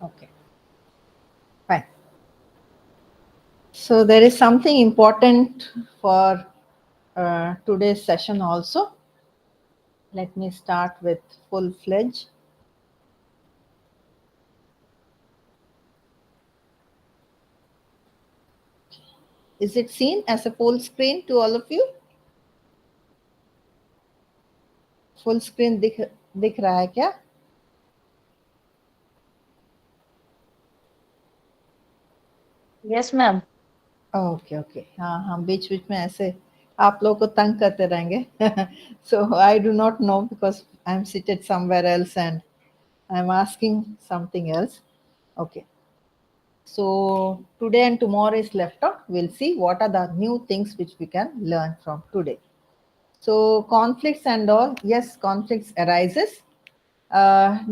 Okay, fine. So there is something important for today's session also. Let me start with full-fledged. Is it seen as a full screen to all of you? Full screen दिख रहा है क्या? Yes, ma'am. Okay okay, हाँ हम बीच बीच में ऐसे आप लोगों को तंग करते रहेंगे. So I do not know because I am seated somewhere else and I am asking something else. Okay, so today and tomorrow is left out. We'll see what are the new things which we can learn from today. So conflicts and all, yes, conflicts arises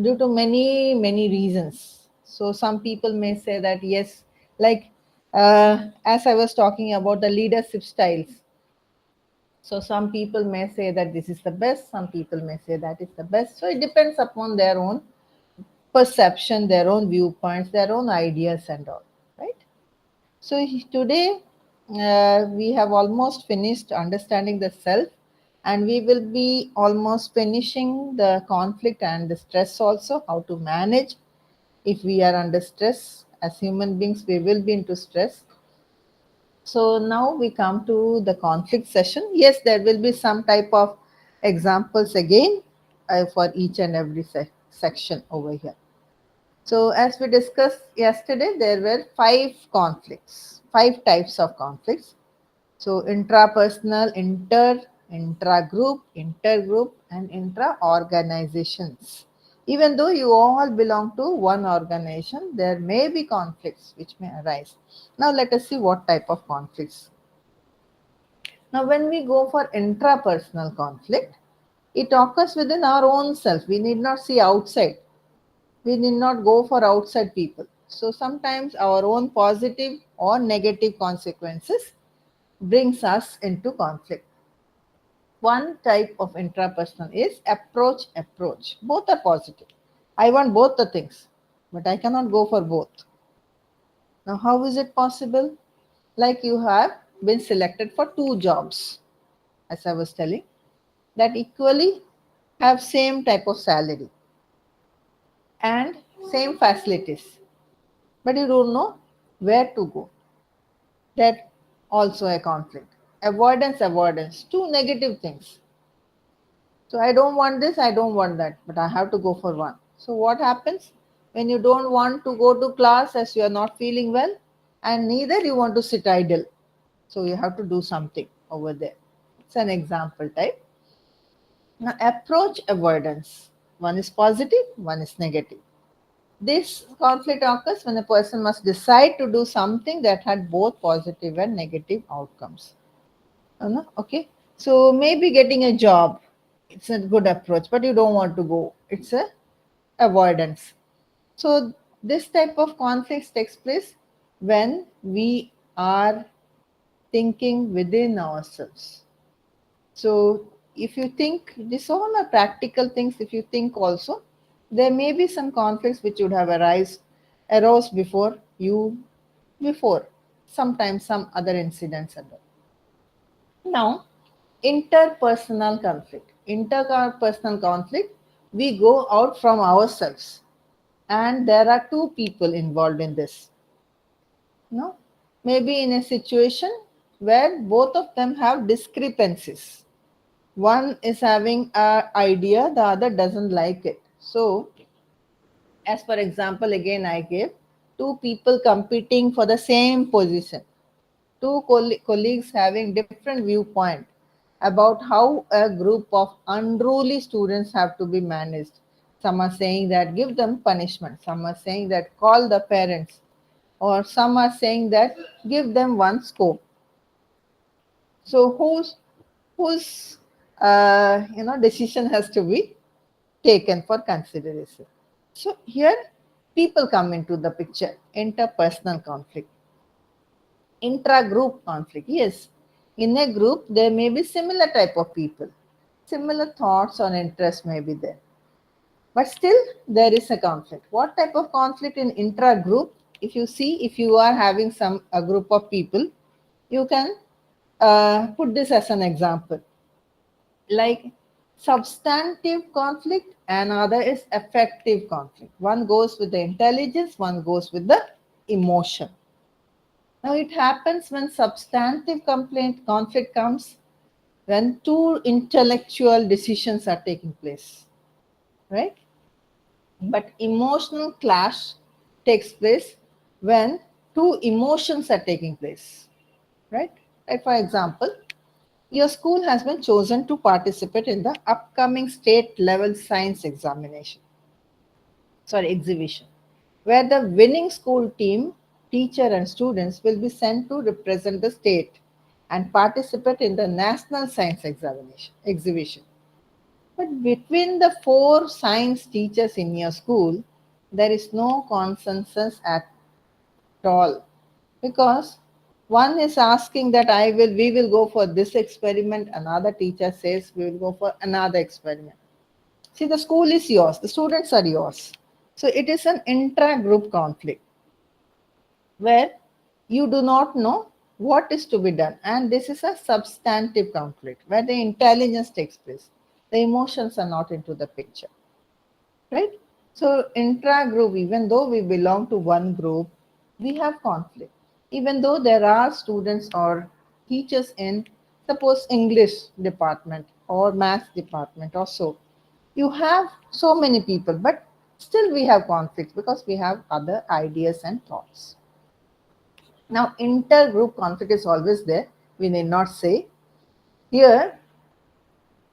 due to many reasons. So some people may say that yes, like as I was talking about the leadership styles. So some people may say that this is the best, some people may say that is the best. So it depends upon their own perception, their own viewpoints, their own ideas and all, right? So today we have almost finished understanding the self, and we will be almost finishing the conflict and the stress also, how to manage if we are under stress. As human beings, we will be into stress. So now we come to the conflict session. Yes, there will be some type of examples again for each and every section over here. So as we discussed yesterday, there were five types of conflicts. So intrapersonal, intragroup, intergroup, and intra-organizations. Even though you all belong to one organization, there may be conflicts which may arise. Now let us see what type of conflicts. Now when we go for intrapersonal conflict, it occurs within our own self. We need not see outside. We need not go for outside people. So sometimes our own positive or negative consequences brings us into conflict. One type of intrapersonal is approach. Both are positive. I want both the things, but I cannot go for both. Now, how is it possible? Like you have been selected for two jobs, as I was telling, that equally have same type of salary and same facilities, but you don't know where to go. That also a conflict. Avoidance, two negative things. So I don't want this, I don't want that, but I have to go for one. So what happens when you don't want to go to class as you are not feeling well, and neither you want to sit idle? So you have to do something over there. It's an example type. Now approach avoidance. One is positive, one is negative. This conflict occurs when a person must decide to do something that had both positive and negative outcomes. Okay. So maybe getting a job, it's a good approach, but you don't want to go. It's a avoidance. So this type of conflicts takes place when we are thinking within ourselves. So if you think, this all are practical things. If you think also, there may be some conflicts which would have arose before sometimes some other incidents and all. Now, interpersonal conflict. Interpersonal conflict, we go out from ourselves, and there are two people involved in this. No, maybe in a situation where both of them have discrepancies. One is having an idea, the other doesn't like it. So, as for example, again I gave two people competing for the same position, two colleagues having different viewpoint about how a group of unruly students have to be managed. Some are saying that give them punishment, some are saying that call the parents, or some are saying that give them one scope. So whose decision has to be taken for consideration? So here people come into the picture. Interpersonal conflict, intra-group conflict. Yes, in a group there may be similar type of people, similar thoughts or interests may be there. but still there is a conflict. What type of conflict in intra-group? If you see, if you are having a group of people, you can put this as an example. Like substantive conflict, another is affective conflict. One goes with the intelligence, one goes with the emotion. Now it happens when substantive conflict comes when two intellectual decisions are taking place, right? But emotional clash takes place when two emotions are taking place, right? Like for example, your school has been chosen to participate in the upcoming state level science exhibition, where the winning school team, teacher and students will be sent to represent the state and participate in the national science exhibition. But between the four science teachers in your school, there is no consensus at all, because one is asking that we will go for this experiment, another teacher says we will go for another experiment. See, the school is yours, the students are yours. So it is an intra group conflict where you do not know what is to be done, and this is a substantive conflict where the intelligence takes place, the emotions are not into the picture, right? So intra group, even though we belong to one group, we have conflict. Even though there are students or teachers in, suppose, English department or math department or so, you have so many people, but still we have conflicts because we have other ideas and thoughts. Now intergroup conflict is always there, we need not say. Here,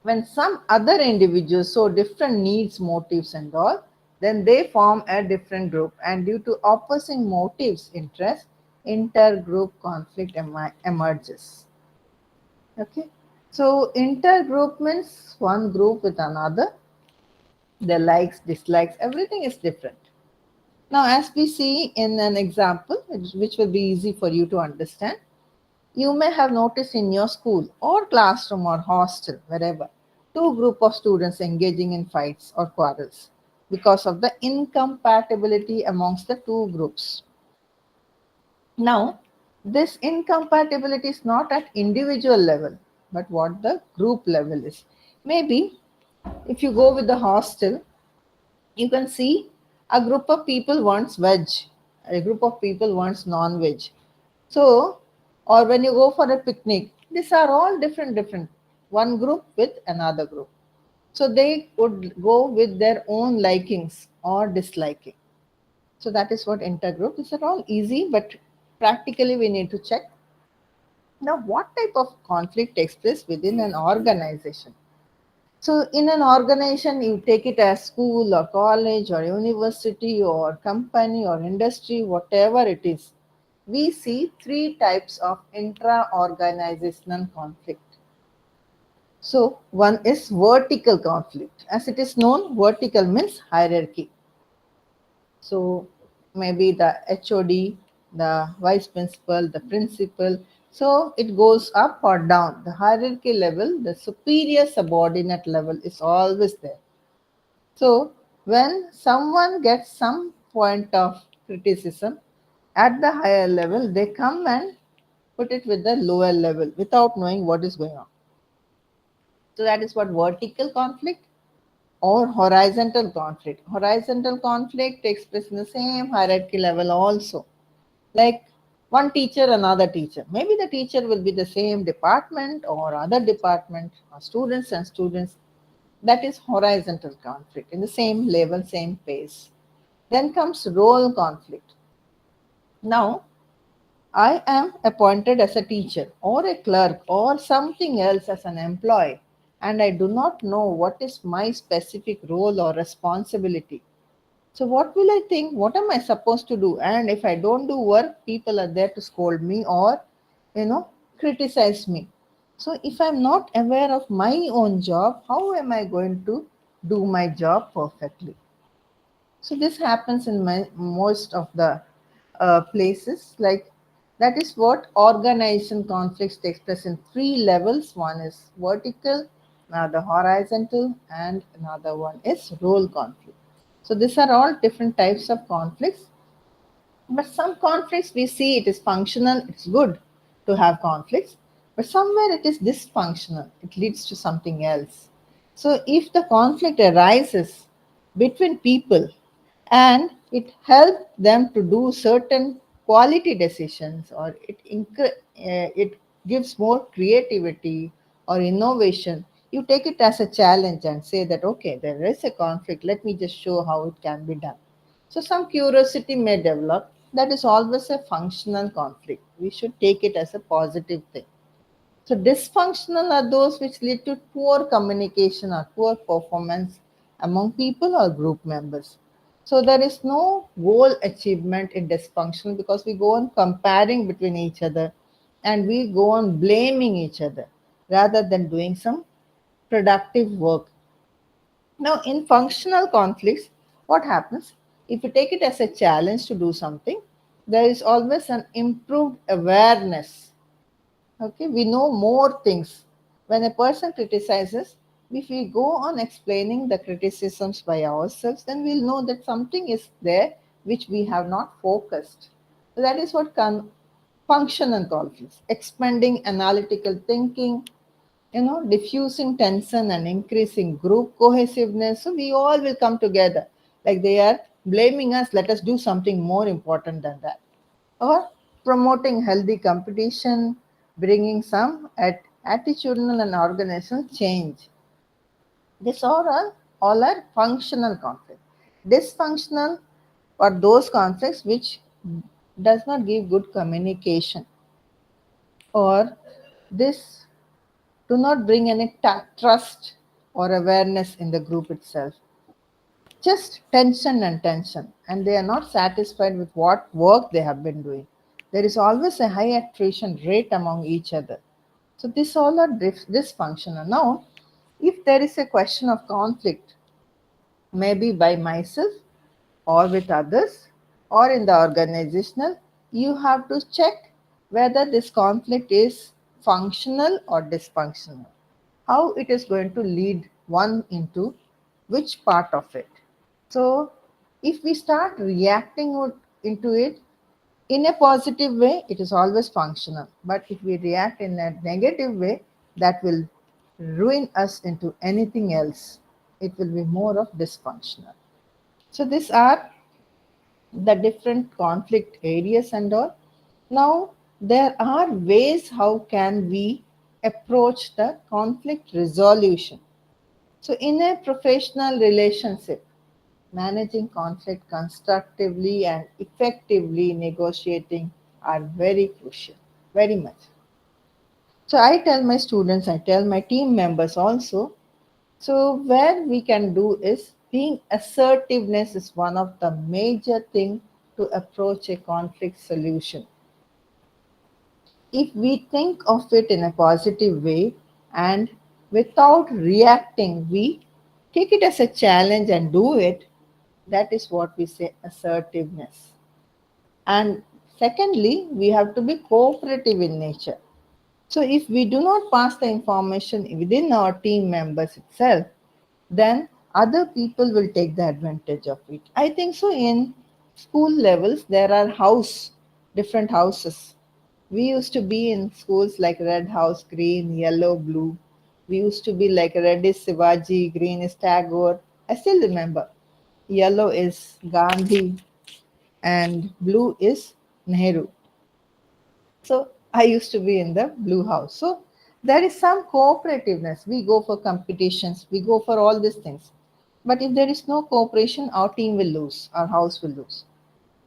when some other individuals show different needs, motives, and all, then they form a different group. And due to opposing motives, interests, intergroup conflict emerges. Okay. So intergroup means one group with another, the likes, dislikes, everything is different. Now, as we see in an example, which will be easy for you to understand, you may have noticed in your school or classroom or hostel, wherever, two group of students engaging in fights or quarrels because of the incompatibility amongst the two groups. Now, this incompatibility is not at individual level, but what the group level is. Maybe if you go with the hostel, you can see a group of people wants veg, a group of people wants non-veg. So, or when you go for a picnic, these are all different, one group with another group. So they would go with their own likings or disliking. So that is what intergroup. These are all easy, but practically we need to check. Now, what type of conflict takes place within an organization? So, in an organization, you take it as school or college or university or company or industry, whatever it is, we see three types of intra organizational conflict. So, one is vertical conflict. As it is known, vertical means hierarchy. So, maybe the HOD, the vice principal, the principal. So, it goes up or down. The hierarchy level, the superior subordinate level is always there. So, when someone gets some point of criticism at the higher level, they come and put it with the lower level without knowing what is going on. So, that is what vertical conflict or horizontal conflict. Horizontal conflict takes place in the same hierarchy level also. Like one teacher, another teacher. Maybe the teacher will be the same department or other department, or students and students. That is horizontal conflict in the same level, same pace. Then comes role conflict. Now, I am appointed as a teacher or a clerk or something else as an employee, and I do not know what is my specific role or responsibility. So, what will I think? What am I supposed to do? And if I don't do work, people are there to scold me or, criticize me. So, if I'm not aware of my own job, how am I going to do my job perfectly? So this happens in most of the places. Like that is what organization conflicts takes place in three levels. One is vertical, Now the horizontal, and another one is role conflict. So these are all different types of conflicts, but some conflicts we see it is functional, it's good to have conflicts, but somewhere it is dysfunctional, it leads to something else. So if the conflict arises between people and it helps them to do certain quality decisions, or it gives more creativity or innovation, you take it as a challenge and say that okay, there is a conflict, let me just show how it can be done. So some curiosity may develop. That is always a functional conflict. We should take it as a positive thing. So dysfunctional are those which lead to poor communication or poor performance among people or group members. So there is no goal achievement in dysfunctional because we go on comparing between each other and we go on blaming each other rather than doing some productive work. Now, in functional conflicts, what happens? If you take it as a challenge to do something, there is always an improved awareness. Okay, we know more things. When a person criticizes, if we go on explaining the criticisms by ourselves, then we'll know that something is there which we have not focused. So that is what functional conflicts, expanding analytical thinking, diffusing tension and increasing group cohesiveness. So we all will come together. Like they are blaming us, let us do something more important than that. Or promoting healthy competition, bringing some attitudinal and organizational change. This all are functional conflicts. Dysfunctional are those conflicts which does not give good communication, or this do not bring any trust or awareness in the group itself. Just tension and tension, and they are not satisfied with what work they have been doing. There is always a high attrition rate among each other. So, this all are dysfunctional. Now, if there is a question of conflict, maybe by myself or with others or in the organizational, you have to check whether this conflict is functional or dysfunctional, how it is going to lead one into which part of it. So, if we start reacting into it in a positive way, it is always functional. But if we react in a negative way, that will ruin us into anything else. It will be more of dysfunctional. So, these are the different conflict areas and all. Now, there are ways how can we approach the conflict resolution. So, in a professional relationship, managing conflict constructively and effectively negotiating are very crucial, very much. So, I tell my students, I tell my team members also. So, where we can do is being assertiveness is one of the major thing to approach a conflict solution. If we think of it in a positive way and without reacting, we take it as a challenge and do it, that is what we say assertiveness. And secondly, we have to be cooperative in nature. So if we do not pass the information within our team members itself, then other people will take the advantage of it. I think so. In school levels, there are different houses. We used to be in schools like red house, green, yellow, blue. We used to be like red is Shivaji, green is Tagore. I still remember. Yellow is Gandhi and blue is Nehru. So I used to be in the blue house. So there is some cooperativeness. We go for competitions, we go for all these things. But if there is no cooperation, our team will lose, our house will lose.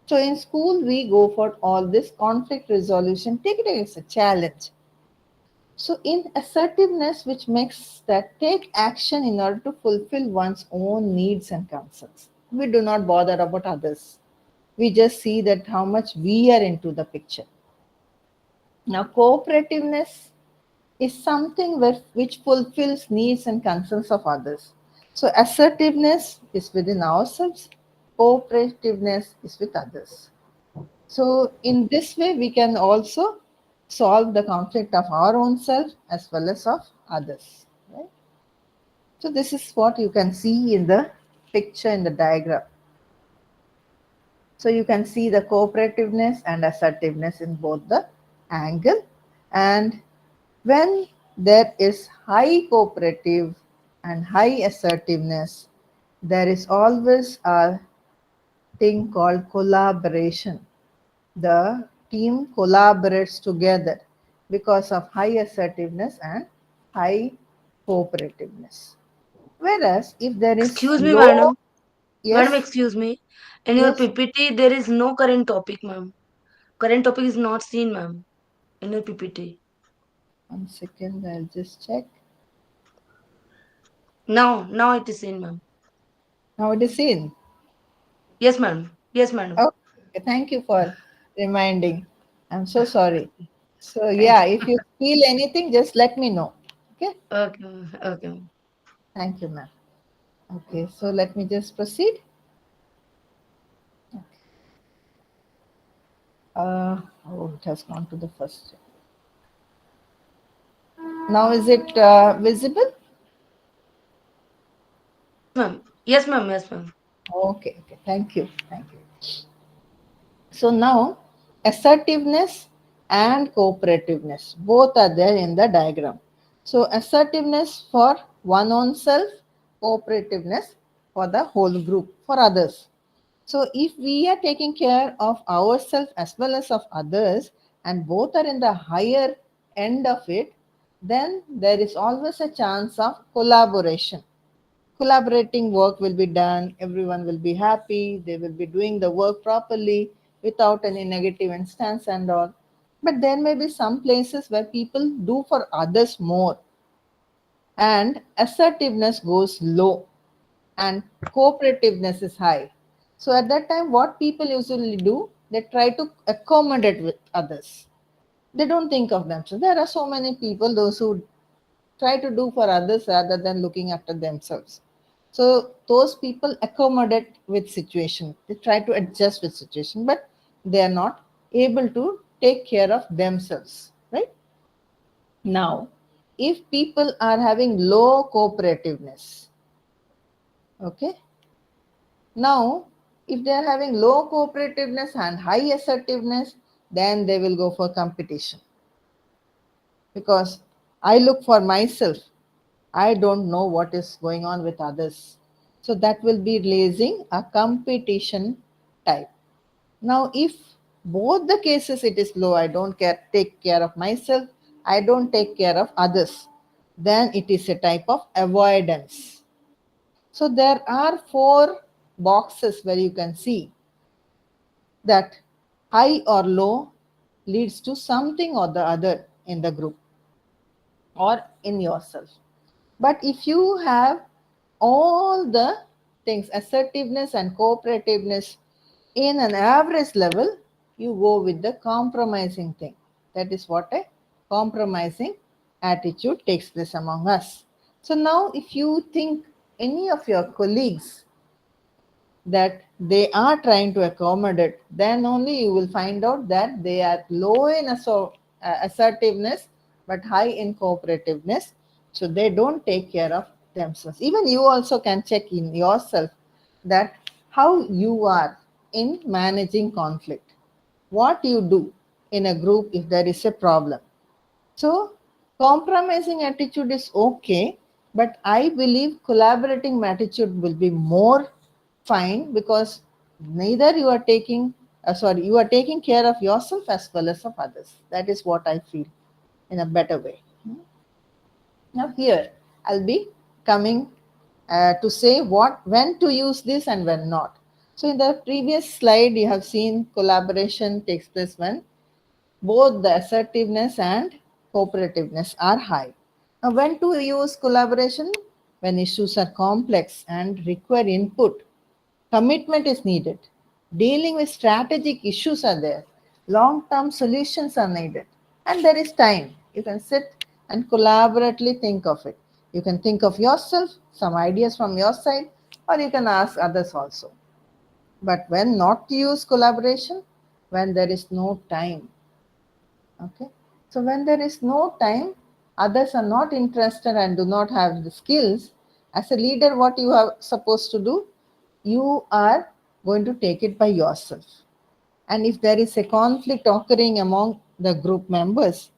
So in school, we go for all this conflict resolution, take it as a challenge. So in assertiveness, which makes that take action in order to fulfill one's own needs and concerns. We do not bother about others. We just see that how much we are into the picture. Now, cooperativeness is something which fulfills needs and concerns of others. So, assertiveness is within ourselves, cooperativeness is with others. So, in this way, we can also solve the conflict of our own self as well as of others. Right? So this is what you can see in the picture in the diagram. So you can see the cooperativeness and assertiveness in both the angle. And when there is high cooperative and high assertiveness, there is always a thing called collaboration. The team collaborates together because of high assertiveness and high cooperativeness. Whereas if there is Excuse me, low, madam. Madam, yes, excuse me. In your yes, PPT, there is no current topic, ma'am. Current topic is not seen, ma'am, in your PPT. 1 second, I'll just check. Now it is seen, ma'am. Now it is seen. Yes, madam. Yes, madam. Okay, thank you for reminding. I'm so sorry. So Thank yeah, you. if you feel anything, just let me know. Okay, Okay, ma'am. Okay, ma'am. thank you, ma'am. Okay, so let me just proceed. Oh, it has gone to the first. Now is it visible? Yes, ma'am. Yes, ma'am. Yes, ma'am. Okay, okay, thank you, thank you. So now assertiveness and cooperativeness both are there in the diagram. So assertiveness for one own self, cooperativeness for the whole group, for others. So if we are taking care of ourselves as well as of others, and both are in the higher end of it, then there is always a chance of collaboration. Collaborating work will be done, everyone will be happy, they will be doing the work properly without any negative instance and all. But there may be some places where people do for others more and assertiveness goes low and cooperativeness is high. So at that time, what people usually do, they try to accommodate with others. They don't think of themselves. There are so many people, those who try to do for others rather than looking after themselves. So those people accommodate with situation. They try to adjust with situation, but they are not able to take care of themselves, right? Now, if people are having low cooperativeness, okay, now if they are having low cooperativeness and high assertiveness, then they will go for competition because I look for myself. I don't know what is going on with others. So that will be raising a competition type. Now, if both the cases it is low, I don't take care of myself, I don't take care of others, then it is a type of avoidance. So there are four boxes where you can see that high or low leads to something or the other in the group or in yourself. But if you have all the things, assertiveness and cooperativeness in an average level, you go with the compromising thing. That is what a compromising attitude takes place among us. So now, if you think any of your colleagues that they are trying to accommodate, then only you will find out that they are low in assertiveness but high in cooperativeness. So they don't take care of themselves. Even you also can check in yourself that how you are in managing conflict, what you do in a group if there is a problem. So, compromising attitude is okay, but I believe collaborating attitude will be more fine because neither you are taking, you are taking care of yourself as well as of others. That is what I feel in a better way. Now, here I'll be coming to say what when to use this and when not. So, in the previous slide, you have seen collaboration takes place when both the assertiveness and cooperativeness are high. Now, when to use collaboration? When issues are complex and require input, commitment is needed. Dealing with strategic issues are there. Long-term solutions are needed. And there is time. You can sit and collaboratively think of it. You can think of yourself, some ideas from your side, or you can ask others also. But when not to use collaboration? When there is no time. Okay. So when there is no time, others are not interested and do not have the skills, As a leader, what you are supposed to do? You are going to take it by yourself. And if there is a conflict occurring among the group members,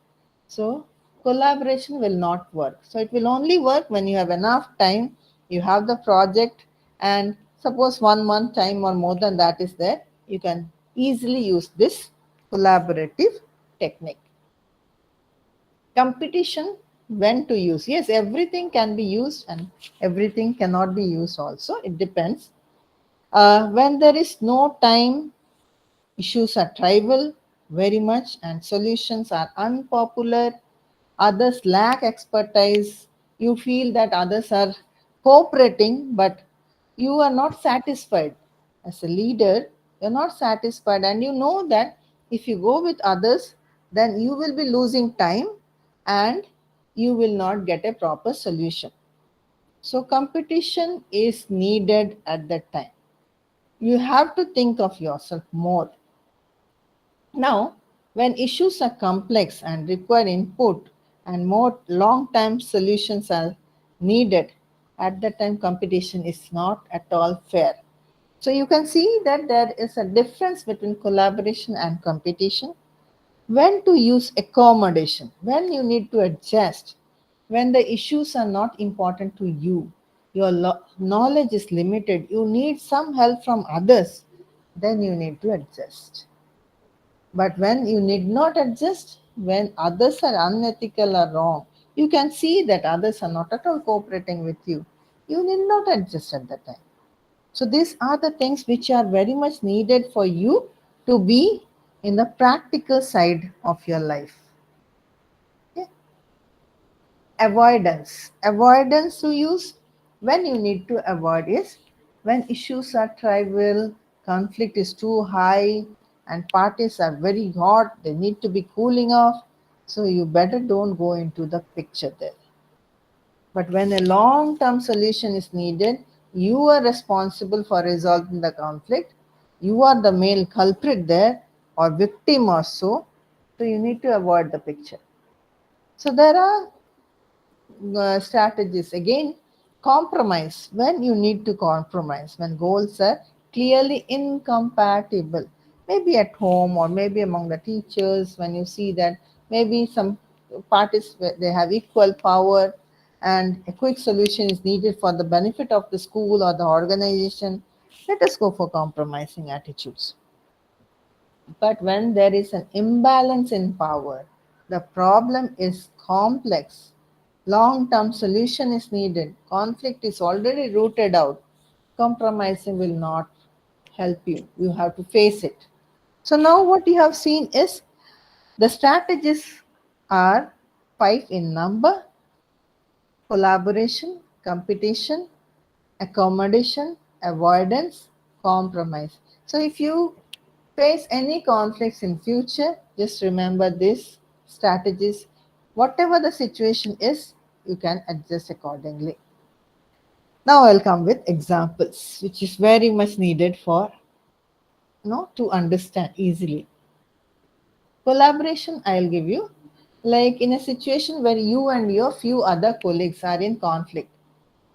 so collaboration will not work. So it will only work when you have enough time, you have the project, and suppose 1 month time or more than that is there, you can easily use this collaborative technique. Competition, when to use? Yes, everything can be used and everything cannot be used also. It depends. When there is no time, issues are trivial very much and solutions are unpopular, others lack expertise, you feel that others are cooperating, but you are not satisfied. As a leader, you're not satisfied, and you know that if you go with others, then you will be losing time and you will not get a proper solution. So, competition is needed at that time. You have to think of yourself more. Now, when issues are complex and require input and more long-term solutions are needed, at that time competition is not at all fair. So you can see that there is a difference between collaboration and competition. When to use accommodation, when you need to adjust, when the issues are not important to you, your knowledge is limited, you need some help from others, then you need to adjust. But when you need not adjust, when others are unethical or wrong, you can see that others are not at all cooperating with you. You need not adjust at that time. So these are the things which are very much needed for you to be in the practical side of your life. Okay? Avoidance. Avoidance to use when you need to avoid is when issues are trivial, conflict is too high, and parties are very hot, they need to be cooling off. So you better don't go into the picture there. But when a long term solution is needed, you are responsible for resolving the conflict. You are the male culprit there or victim or so. So you need to avoid the picture. So there are strategies. Again, compromise when you need to compromise, when goals are clearly incompatible, maybe at home or maybe among the teachers, when you see that maybe some parties they have equal power and a quick solution is needed for the benefit of the school or the organization, let us go for compromising attitudes. But when there is an imbalance in power, the problem is complex. Long term solution is needed. Conflict is already rooted out. Compromising will not help you. You have to face it. So, now what you have seen is the strategies are five in number: collaboration, competition, accommodation, avoidance, compromise. So if you face any conflicts in future, just remember this strategies. Whatever the situation is, you can adjust accordingly. Now I'll come with examples, which is very much needed for to understand easily. Collaboration I'll give you, like in a situation where you and your few other colleagues are in conflict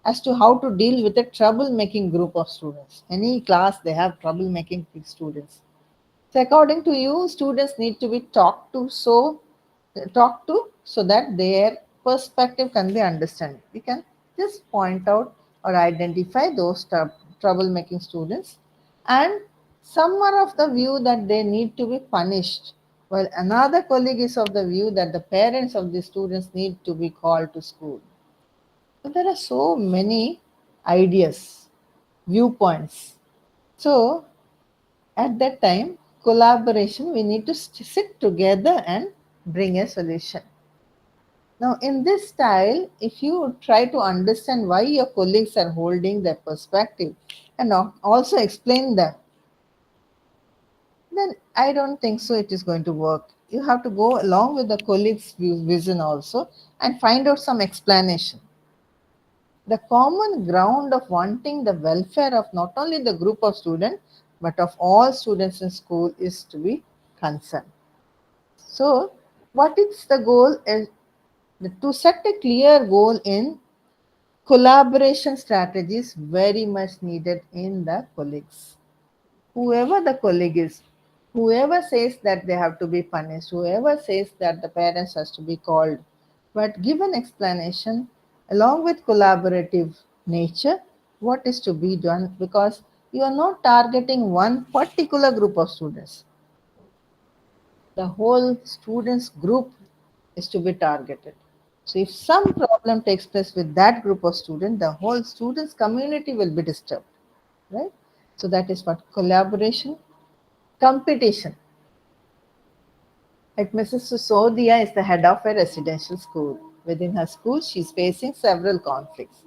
as to how to deal with a troublemaking group of students. Any class, they have troublemaking students. So according to you, students need to be talked to so that their perspective can be understood. We can just point out or identify those troublemaking students, and some are of the view that they need to be punished, while another colleague is of the view that the parents of the students need to be called to school. So there are so many ideas, viewpoints. So at that time, collaboration, we need to sit together and bring a solution. Now, in this style, if you try to understand why your colleagues are holding their perspective and also explain them, then I don't think so it is going to work. You have to go along with the colleagues' vision also and find out some explanation. The common ground of wanting the welfare of not only the group of students but of all students in school is to be concerned. So, what is the goal? Is to set a clear goal in Collaboration strategy is very much needed in the colleagues. Whoever the colleague is, whoever says that they have to be punished, whoever says that the parents has to be called, but give an explanation along with collaborative nature what is to be done, because you are not targeting one particular group of students. The whole students group is to be targeted. So if some problem takes place with that group of students, the whole students community will be disturbed, right? So that is what collaboration. Competition. Like Mrs. Susodia is the head of a residential school. Within her school, she is facing several conflicts.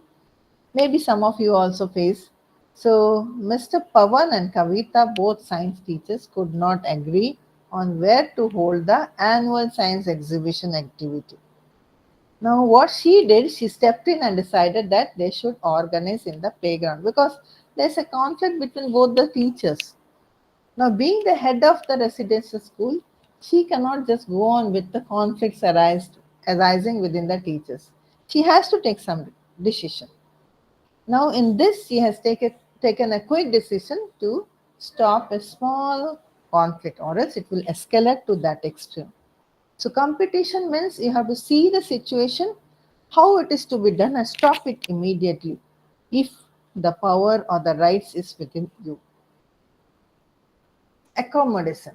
Maybe some of you also face. So, Mr. Pavan and Kavita, both science teachers, could not agree on where to hold the annual science exhibition activity. Now, what she did, she stepped in and decided that they should organize in the playground, because there's a conflict between both the teachers. Now, being the head of the residential school, she cannot just go on with the conflicts arising within the teachers. She has to take some decision. Now, in this, she has taken a quick decision to stop a small conflict, or else it will escalate to that extreme. So, competition means you have to see the situation, how it is to be done, and stop it immediately if the power or the rights is within you. Accommodation.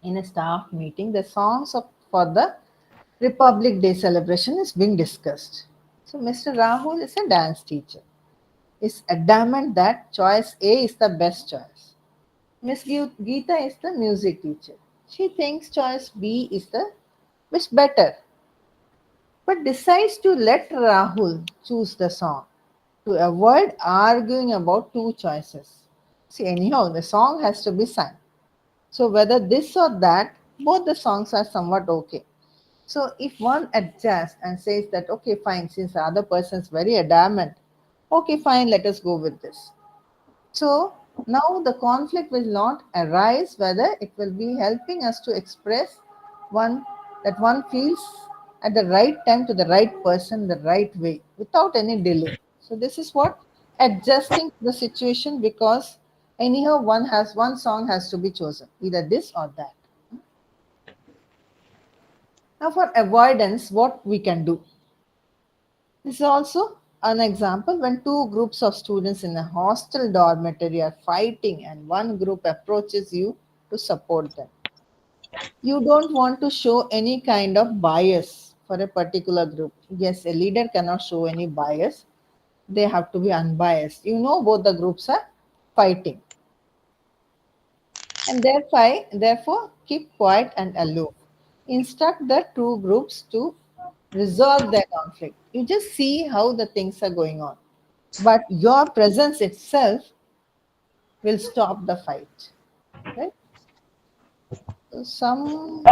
In a staff meeting, the for the Republic Day celebration is being discussed. So, Mr. Rahul is a dance teacher. Is adamant that choice A is the best choice. Miss Geeta is the music teacher. She thinks choice B is the better, but decides to let Rahul choose the song to avoid arguing about two choices. See, anyhow, the song has to be sung. So whether this or that, both the songs are somewhat okay. So if one adjusts and says that, okay, fine, since the other person is very adamant, okay, fine, let us go with this. So now the conflict will not arise, whether it will be helping us to express one that one feels at the right time to the right person the right way without any delay. So this is what adjusting the situation, because anyhow one song has to be chosen, either this or that. Now for avoidance, what we can do. This is also an example when two groups of students in a hostel dormitory are fighting and one group approaches you to support them. You don't want to show any kind of bias for a particular group. Yes, a leader cannot show any bias. They have to be unbiased. You know both the groups are fighting. And therefore keep quiet and aloof. Instruct the two groups to resolve their conflict. You just see how the things are going on. But your presence itself will stop the fight. Right? So some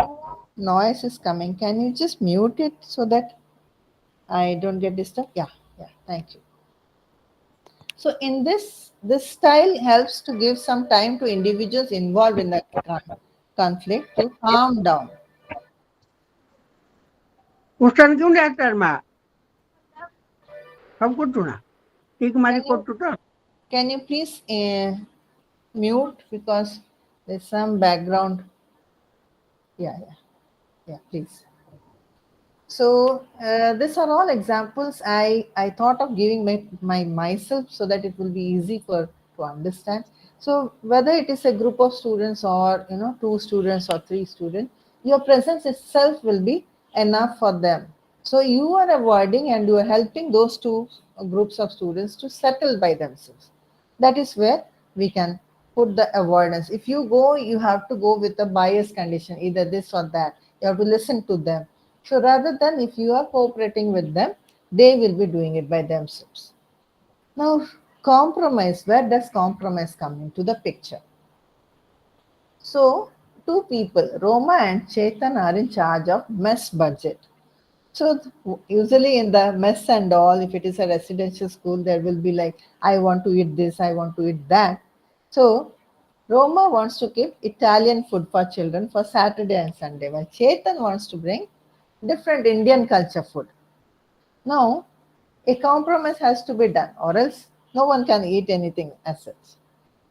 noise is coming. Can you just mute it so that I don't get disturbed? Yeah, thank you. So in this style helps to give some time to individuals involved in the conflict to calm down. Poster কেউ doctor মা সব করতো না ঠিক মারি Can you করতো তো can you please mute, because there's some background. Yeah, please. So these are all examples I thought of giving myself so that it will be easy for to understand. So whether it is a group of students or two students or three students, your presence itself will be enough for them. So you are avoiding and you are helping those two groups of students to settle by themselves. That is where we can put the avoidance. If you go, you have to go with the bias condition, either this or that. You have to listen to them. So rather than if you are cooperating with them, they will be doing it by themselves. Now, compromise. Where does compromise come into the picture? So, two people, Roma and Chetan, are in charge of mess budget. So usually in the mess and all, if it is a residential school, there will be like, I want to eat this, I want to eat that. So Roma wants to keep Italian food for children for Saturday and Sunday, while Chetan wants to bring different Indian culture food. Now, a compromise has to be done, or else no one can eat anything as such.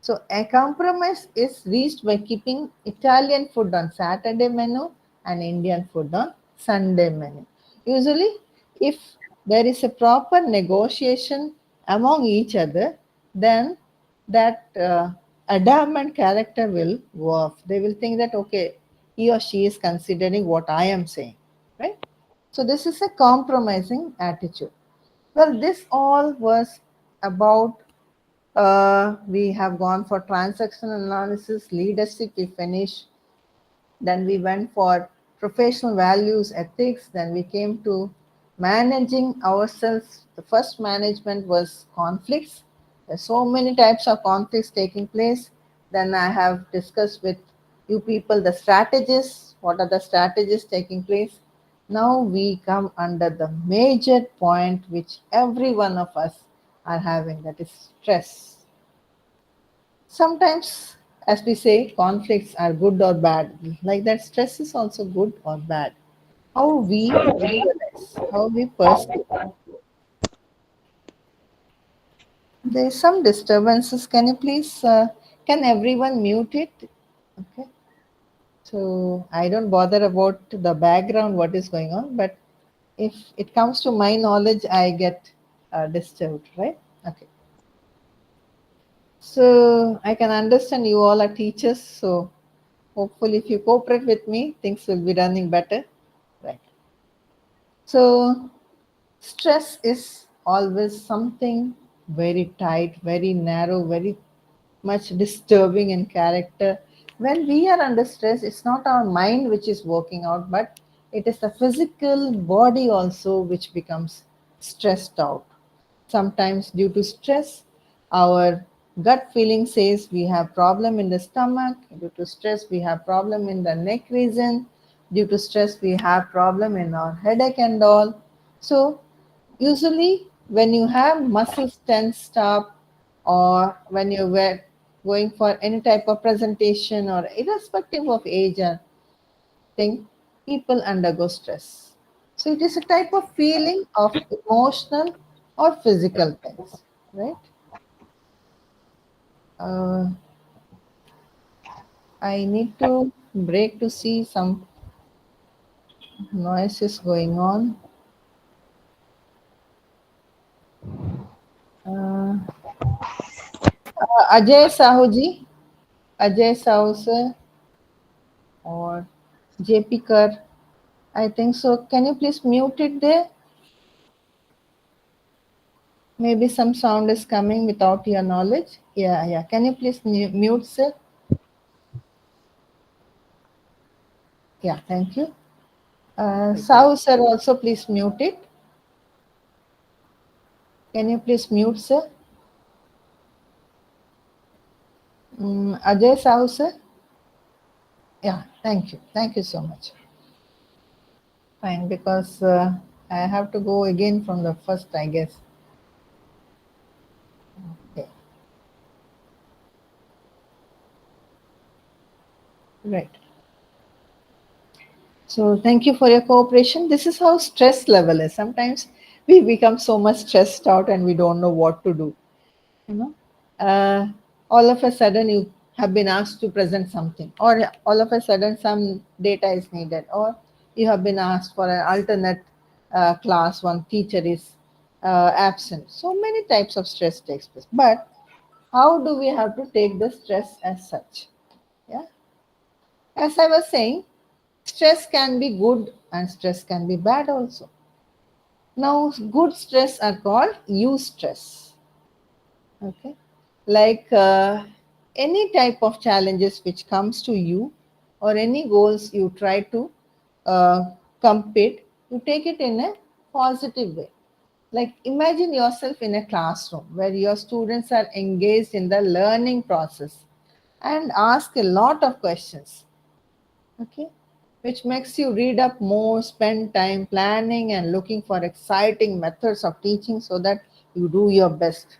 So a compromise is reached by keeping Italian food on Saturday menu and Indian food on Sunday menu. Usually, if there is a proper negotiation among each other, then that adamant character will go off. They will think that, okay, he or she is considering what I am saying, right? So this is a compromising attitude. Well, this all was about, we have gone for transactional analysis, leadership, we finished. Then we went for professional values, ethics. Then we came to managing ourselves. The first management was conflicts. There's so many types of conflicts taking place. Then I have discussed with you people the strategies. What are the strategies taking place? Now we come under the major point which every one of us are having, that is stress. Sometimes, as we say, conflicts are good or bad. Like that, stress is also good or bad. How we visualize, how we perceive. There's some disturbances. Can you please, can everyone mute it? Okay. So I don't bother about the background, what is going on, but if it comes to my knowledge, I get disturbed, right? Okay. So I can understand you all are teachers, so hopefully if you cooperate with me, things will be running better. Right. So stress is always something very tight, very narrow, very much disturbing in character. When we are under stress, it's not our mind which is working out, but it is the physical body also which becomes stressed out. Sometimes due to stress, our gut feeling says we have problem in the stomach. Due to stress, we have problem in the neck region. Due to stress, we have problem in our headache and all. So usually when you have muscles tensed up, or when you were going for any type of presentation, or irrespective of age or thing, people undergo stress. So it is a type of feeling of emotional or physical things, right? Uh, I need to break to see some noises going on. Uh, Ajay Sahuji, Ajay Sahu sir, or JP Kar, I think so. Can you please mute it there? Maybe some sound is coming without your knowledge. Yeah, yeah. Can you please mute, sir? Yeah, thank you. Sahu, sir, also please mute it. Can you please mute, sir? Ajay Sahu, sir? Yeah, thank you. Thank you so much. Fine, because I have to go again from the first, I guess. Okay. Right. So thank you for your cooperation. This is how stress level is. Sometimes we become so much stressed out and we don't know what to do. You know, all of a sudden you have been asked to present something, or all of a sudden some data is needed, or you have been asked for an alternate class, one teacher is absent. So many types of stress takes place. But how do we have to take the stress as such? Yeah. As I was saying, stress can be good and stress can be bad also. Now, good stress are called eustress. Okay, like any type of challenges which comes to you, or any goals you try to uh, compete, you take it in a positive way. Like imagine yourself in a classroom where your students are engaged in the learning process and ask a lot of questions, okay, which makes you read up more, spend time planning and looking for exciting methods of teaching so that you do your best.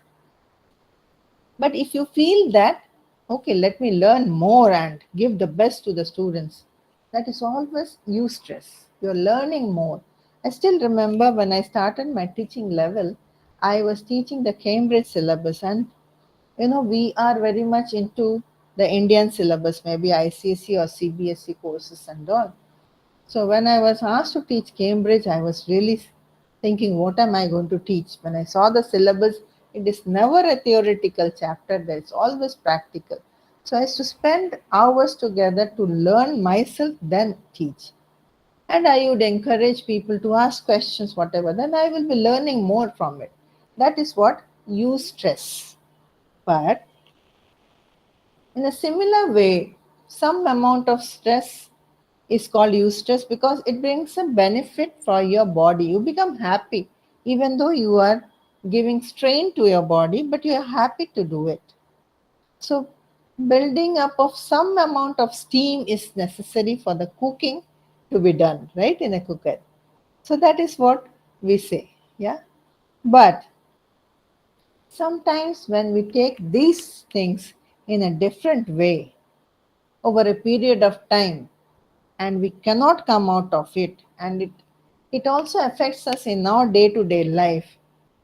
But if you feel that, okay, let me learn more and give the best to the students, that is always eustress. You're learning more. I still remember when I started my teaching level, I was teaching the Cambridge syllabus, and we are very much into the Indian syllabus, maybe ICSE or CBSE courses and all. So when I was asked to teach Cambridge, I was really thinking, what am I going to teach? When I saw the syllabus, it is never a theoretical chapter, there is always practical. So I used to spend hours together to learn myself, then teach. And I would encourage people to ask questions, whatever, then I will be learning more from it. That is what eustress. But in a similar way, some amount of stress is called eustress because it brings a benefit for your body. You become happy, even though you are giving strain to your body, but you are happy to do it. So, building up of some amount of steam is necessary for the cooking to be done, right, in a cooker. So, that is what we say, yeah. But sometimes when we take these things in a different way over a period of time, and we cannot come out of it, and it also affects us in our day to day life,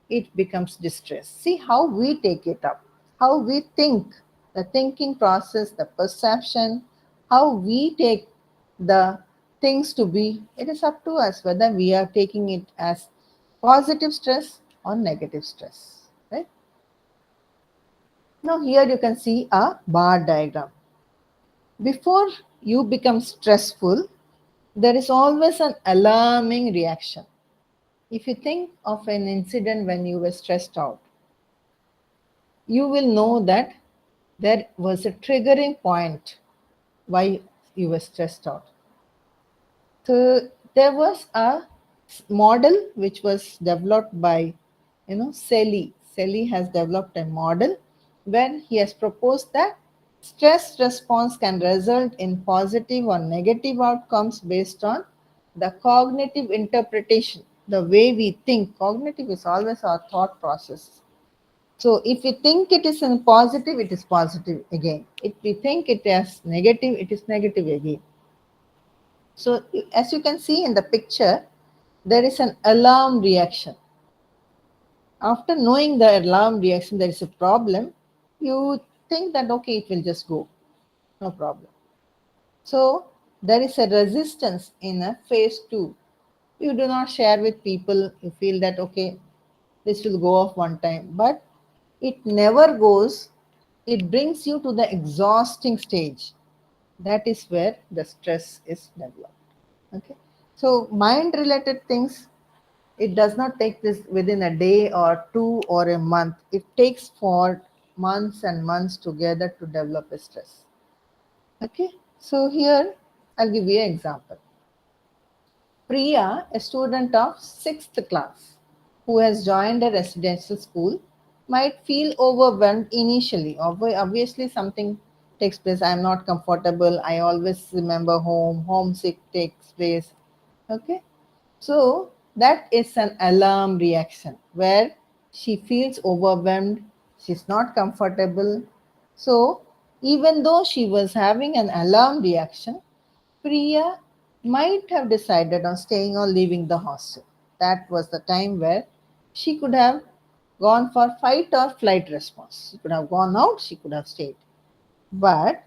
it becomes distress. See how we take it up, how we think, the thinking process, the perception, how we take the things to be. It is up to us whether we are taking it as positive stress or negative stress, right? Now here you can see a bar diagram. Before you become stressful, there is always an alarming reaction. If you think of an incident when you were stressed out, you will know that there was a triggering point why you were stressed out. So there was a model which was developed by, Selly. Selly has developed a model where he has proposed that stress response can result in positive or negative outcomes based on the cognitive interpretation, the way we think. Cognitive is always our thought process. So if we think it is in positive, it is positive again. If we think it is negative, it is negative again. So as you can see in the picture, there is an alarm reaction. After knowing the alarm reaction, there is a problem, you think that okay, it will just go, no problem. So there is a resistance in a phase 2. You do not share with people, you feel that okay, this will go off one time, but it never goes. It brings you to the exhausting stage. That is where the stress is developed. Okay. So mind related things, it does not take this within a day or two or a month. It takes for months and months together to develop a stress. Okay. So here I'll give you an example. Priya, a student of 6th class who has joined a residential school, might feel overwhelmed initially. Obviously, something takes place. I'm not comfortable. I always remember home. Homesick takes place. Okay. So, that is an alarm reaction where she feels overwhelmed. She's not comfortable. So, even though she was having an alarm reaction, Priya might have decided on staying or leaving the hostel. That was the time where she could have gone for fight or flight response. She could have gone out, she could have stayed. But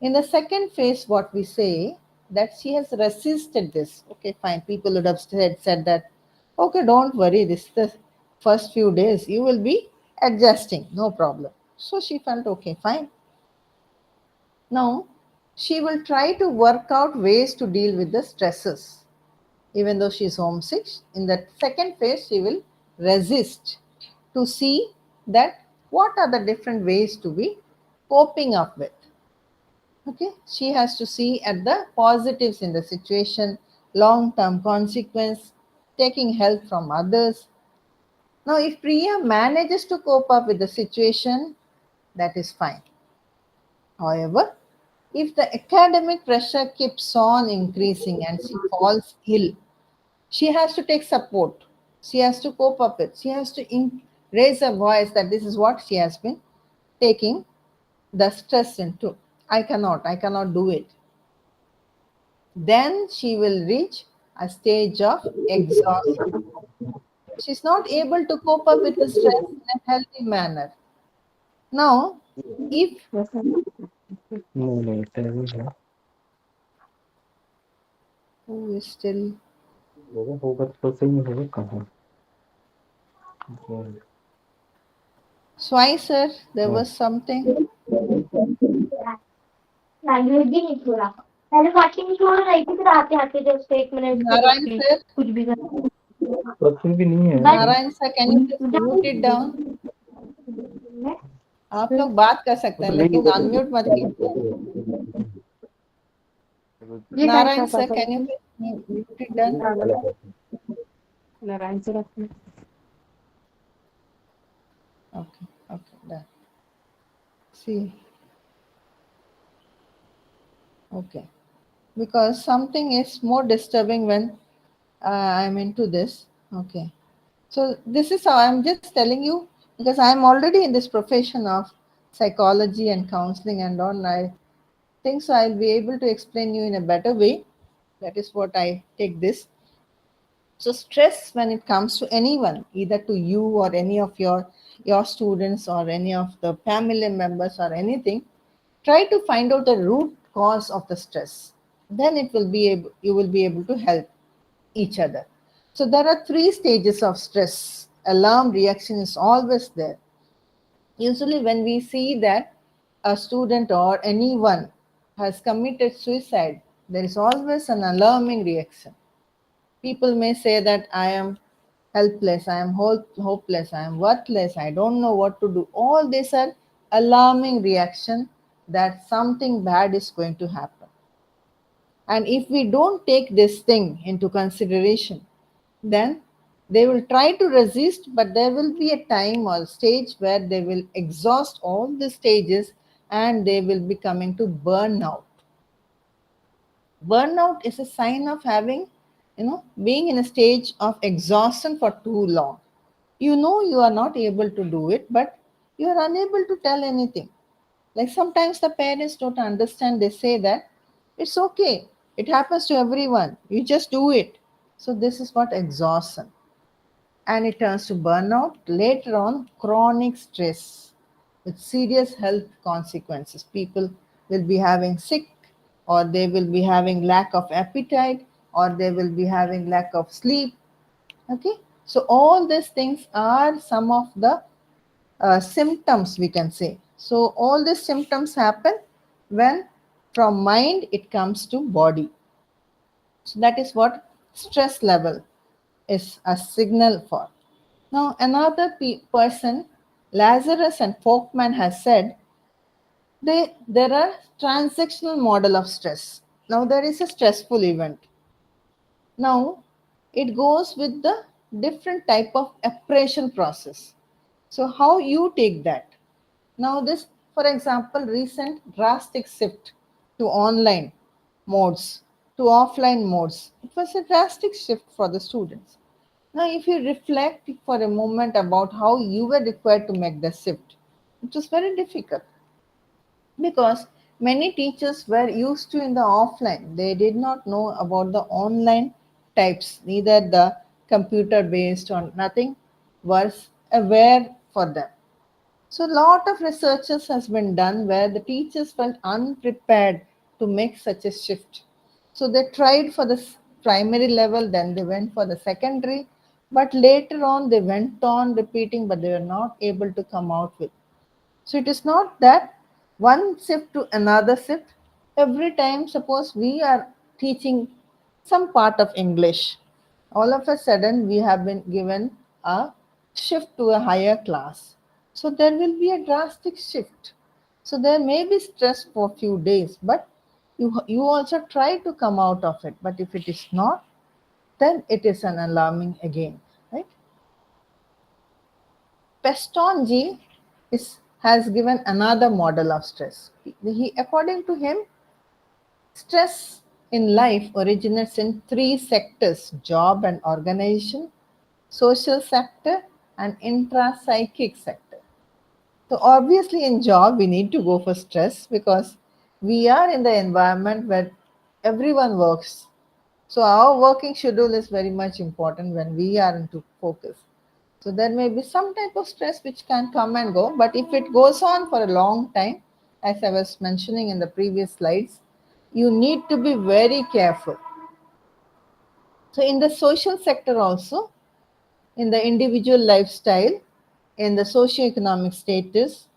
in the second phase, what we say that she has resisted this. Okay, fine. People would have said that, okay, don't worry, this is the first few days. You will be adjusting, no problem. So she felt okay, fine. Now, she will try to work out ways to deal with the stresses. Even though she is homesick, in that second phase, she will resist to see that what are the different ways to be coping up with. Okay, she has to see at the positives in the situation, long term consequence, taking help from others. Now, if Priya manages to cope up with the situation, that is fine. However, if the academic pressure keeps on increasing and she falls ill, she has to take support. She has to cope up with. She has to raise her voice that this is what she has been taking the stress into. I cannot do it. Then she will reach a stage of exhaustion. She's not able to cope up with the stress in a healthy manner. Now, if No, television. who is still होगा तो सही में होगा कहाँ? Swai sir, there was something. Language भी नहीं छोड़ा पहले बाकी नहीं छोड़ रही थी फिर आते आते जस्ट 1 मिनट के Narayan लिए sir, कुछ भी कर प्रश्न भी नहीं है Narayan sir, can you please mute it down? आप लोग बात कर सकते हैं तो नहीं लेकिन होगा अनम्यूट मत कीजिए. ये Narayan कैसा sir, था can you please mute it down? Narayan से रखना Okay, okay, done. See, okay. Because something is more disturbing when I'm into this. Okay. So this is how I'm just telling you because I'm already in this profession of psychology and counseling and all. I think so I'll be able to explain you in a better way. That is what I take this. So stress when it comes to anyone, either to you or any of your students or any of the family members or anything, try to find out the root cause of the stress. Then it will be able, you will be able to help each other. So there are 3 stages of stress. Alarm reaction is always there. Usually when we see that a student or anyone has committed suicide, there is always an alarming reaction. People may say that I am helpless, I am hopeless, I am worthless, I don't know what to do. All these are alarming reaction that something bad is going to happen. And if we don't take this thing into consideration, then they will try to resist, but there will be a time or stage where they will exhaust all the stages and they will be coming to burnout. Burnout is a sign of having, being in a stage of exhaustion for too long. You know you are not able to do it, but you are unable to tell anything. Like sometimes the parents don't understand, they say that it's okay, it happens to everyone, you just do it. So this is what exhaustion, and it turns to burnout, later on chronic stress with serious health consequences. People will be having sick, or they will be having lack of appetite, or they will be having lack of sleep. Okay, so all these things are some of the symptoms we can say. So all these symptoms happen when from mind it comes to body. So that is what stress level is a signal for. Now, another person, Lazarus and Folkman, has said there are transactional model of stress. Now, there is a stressful event. Now, it goes with the different type of appraisal process. So, how you take that? Now, this, for example, recent drastic shift to online modes, to offline modes, it was a drastic shift for the students. Now, if you reflect for a moment about how you were required to make the shift, it was very difficult because many teachers were used to in the offline. They did not know about the online types, neither the computer based or nothing was aware for them. So, a lot of researches has been done where the teachers felt unprepared to make such a shift. So, they tried for the primary level, then they went for the secondary, but later on they went on repeating, but they were not able to come out with. So, it is not that one shift to another shift. Every time, suppose we are teaching some part of English, all of a sudden we have been given a shift to a higher class. So there will be a drastic shift. So there may be stress for a few days, but you also try to come out of it. But if it is not, then it is an alarming again, right? Pestonji has given another model of stress. According to him, stress in life originates in 3 sectors: job and organization, social sector, and intra-psychic sector. So obviously in job we need to go for stress because we are in the environment where everyone works. So our working schedule is very much important when we are into focus. So there may be some type of stress which can come and go, but if it goes on for a long time, as I was mentioning in the previous slides, you need to be very careful. So in the social sector also, in the individual lifestyle, in the socio-economic status,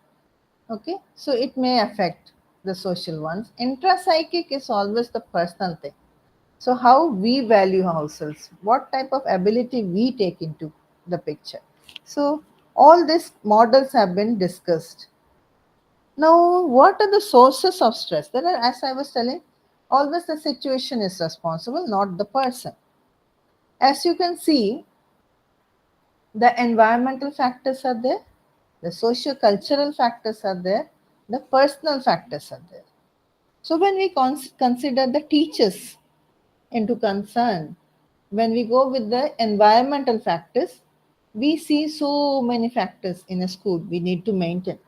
okay, so it may affect the social ones. Intrapsychic is always the personal thing. So how we value ourselves, what type of ability we take into the picture. So all these models have been discussed. Now, what are the sources of stress? There are, as I was telling, always the situation is responsible, not the person. As you can see, the environmental factors are there, the socio-cultural factors are there, the personal factors are there. So when we consider the teachers into concern, when we go with the environmental factors, we see so many factors in a school we need to maintain.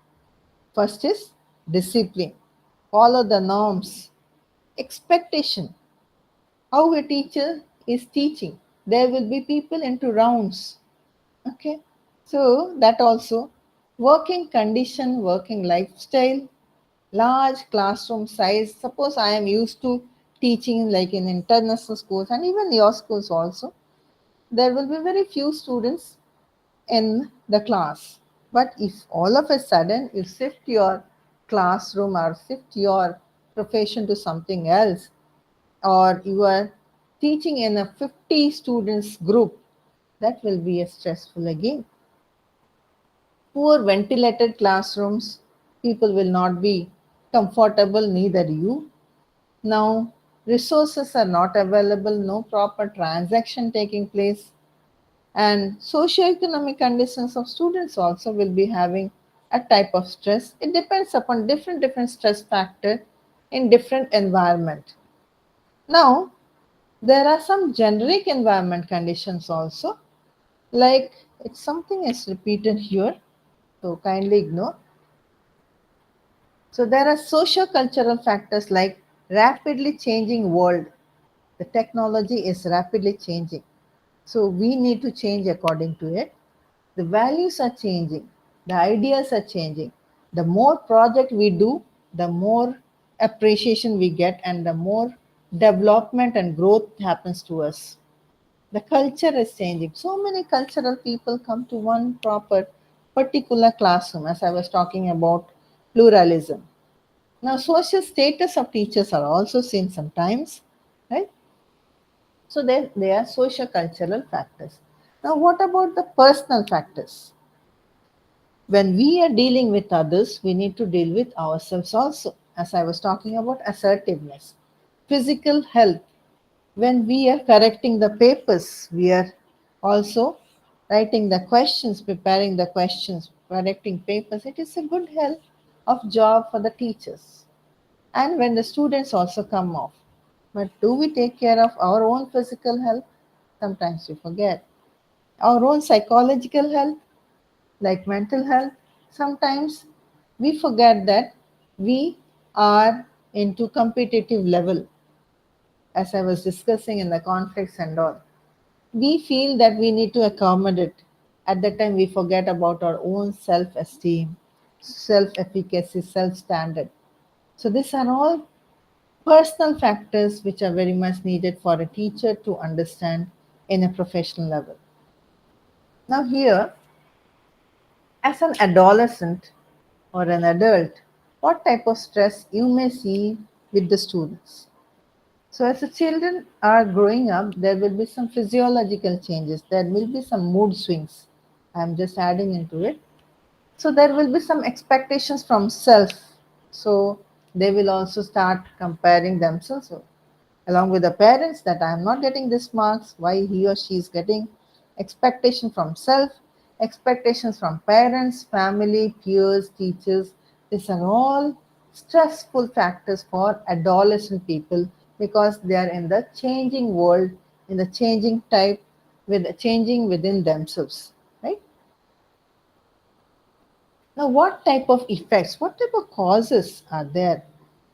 First is discipline, follow the norms, expectation, how a teacher is teaching. There will be people into rounds. Okay, so that also working condition, working lifestyle, large classroom size. Suppose I am used to teaching like in international schools and even your schools also, there will be very few students in the class. But if all of a sudden you shift your classroom or shift your profession to something else, or you are teaching in a 50 students group, that will be a stressful again. Poor ventilated classrooms, people will not be comfortable, neither you. Now, resources are not available, no proper transaction taking place, and socio-economic conditions of students also will be having a type of stress. It depends upon different stress factor in different environment. Now, there are some generic environment conditions also, like it's something is repeated here, so kindly ignore. So there are socio-cultural factors like rapidly changing world. The technology is rapidly changing. So we need to change according to it. The values are changing. The ideas are changing. The more project we do, the more appreciation we get and the more development and growth happens to us. The culture is changing. So many cultural people come to one proper particular classroom, as I was talking about pluralism. Now, social status of teachers are also seen sometimes, right? So they are social cultural factors. Now, what about the personal factors? When we are dealing with others, we need to deal with ourselves also. As I was talking about assertiveness, physical health. When we are correcting the papers, we are also writing the questions, preparing the questions, correcting papers. It is a good help of job for the teachers. And when the students also come off. But do we take care of our own physical health? Sometimes we forget. Our own psychological health, like mental health, sometimes we forget that we are into competitive level, as I was discussing in the conflicts and all. We feel that we need to accommodate. At that time, we forget about our own self esteem, self efficacy, self standard. So, these are all personal factors which are very much needed for a teacher to understand in a professional level. Now, here, as an adolescent or an adult, what type of stress you may see with the students? So, as the children are growing up, there will be some physiological changes, there will be some mood swings. I'm just adding into it. So, there will be some expectations from self. So, they will also start comparing themselves along with the parents that I am not getting this marks, why he or she is getting. Expectation from self, expectations from parents, family, peers, teachers. These are all stressful factors for adolescent people because they are in the changing world, in the changing type, with changing within themselves, right? Now, what type of effects, what type of causes are there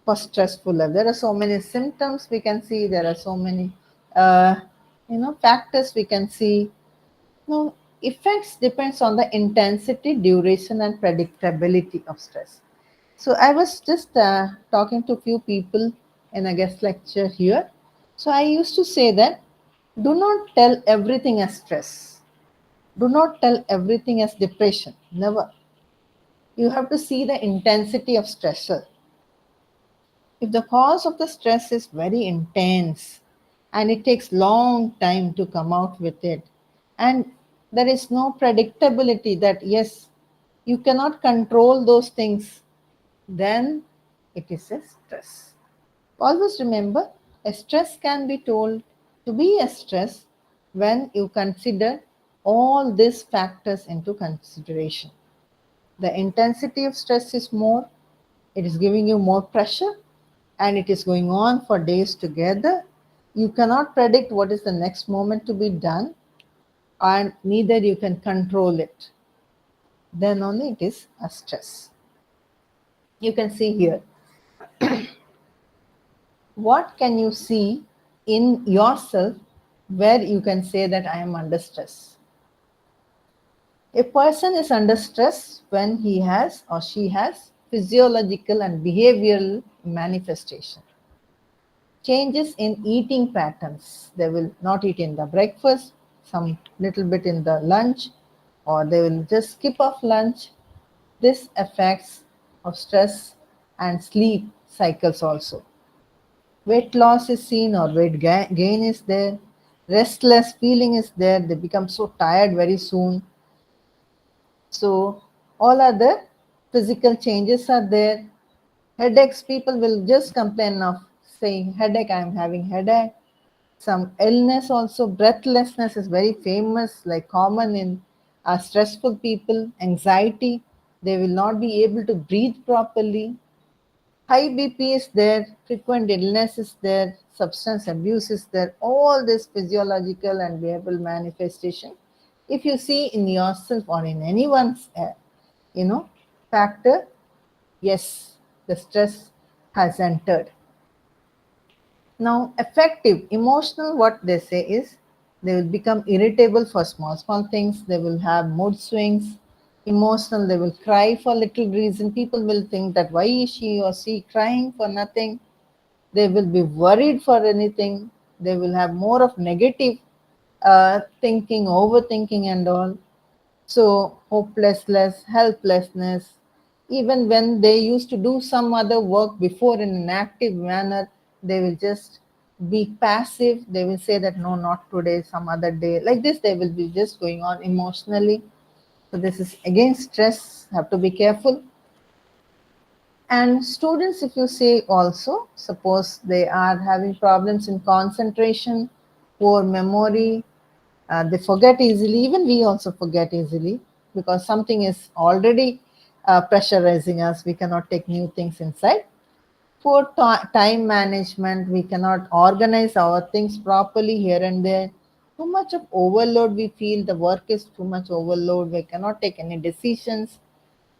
for stressful life? There are so many symptoms we can see, there are so many uh, factors we can see. No, effects depends on the intensity, duration, and predictability of stress. So I was just talking to few people in a guest lecture here. So I used to say that do not tell everything as stress. Do not tell everything as depression. Never. You have to see the intensity of stressor. If the cause of the stress is very intense and it takes long time to come out with it, and there is no predictability that yes, you cannot control those things, then it is a stress. Always remember, a stress can be told to be a stress when you consider all these factors into consideration. The intensity of stress is more, it is giving you more pressure, and it is going on for days together. You cannot predict what is the next moment to be done, and neither you can control it. Then only it is a stress. You can see here. What can you see in yourself where you can say that I am under stress? A person is under stress when he has or she has physiological and behavioral manifestation. Changes in eating patterns. They will not eat in the breakfast, some little bit in the lunch, or they will just skip off lunch. This affects of stress and sleep cycles also. Weight loss is seen or weight gain is there. Restless feeling is there. They become so tired very soon. So all other physical changes are there. Headaches, people will just complain of saying headache, I am having headache. Some illness also, breathlessness is very famous, like common in stressful people. Anxiety, they will not be able to breathe properly. High BP is there, frequent illness is there, substance abuse is there, all this physiological and behavioral manifestation. If you see in yourself or in anyone's, factor, yes, the stress has entered. Now, affective, emotional, what they say is they will become irritable for small, small things. They will have mood swings. Emotional, they will cry for little reason. People will think that why is she or she crying for nothing? They will be worried for anything. They will have more of negative thinking, overthinking, and all. So, hopelessness, helplessness, even when they used to do some other work before in an active manner, they will just be passive. They will say that no, not today, some other day. Like this, they will be just going on emotionally. So, this is again stress, have to be careful. And students, if you say also, suppose they are having problems in concentration, poor memory, they forget easily. Even we also forget easily because something is already pressurizing us. We cannot take new things inside. Poor time management, we cannot organize our things properly here and there. Too much of overload, we feel the work is too much overload. We cannot take any decisions.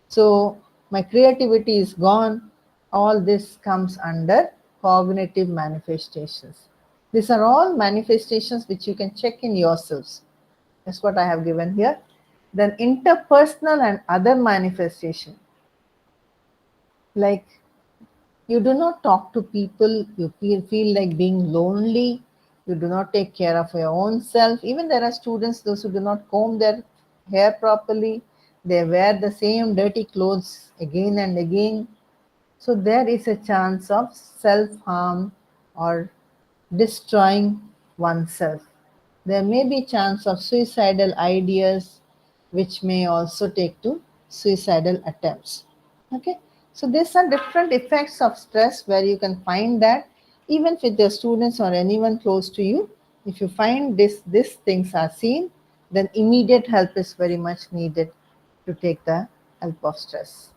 So my creativity is gone. All this comes under cognitive manifestations. These are all manifestations which you can check in yourselves. That's what I have given here. Then interpersonal and other manifestation. Like you do not talk to people, you feel like being lonely, you do not take care of your own self. Even there are students, those who do not comb their hair properly, they wear the same dirty clothes again and again. So there is a chance of self-harm or destroying oneself. There may be chance of suicidal ideas which may also take to suicidal attempts. Okay, so these are different effects of stress where you can find that even with your students or anyone close to you, if you find these things are seen, then immediate help is very much needed to take the help of stress.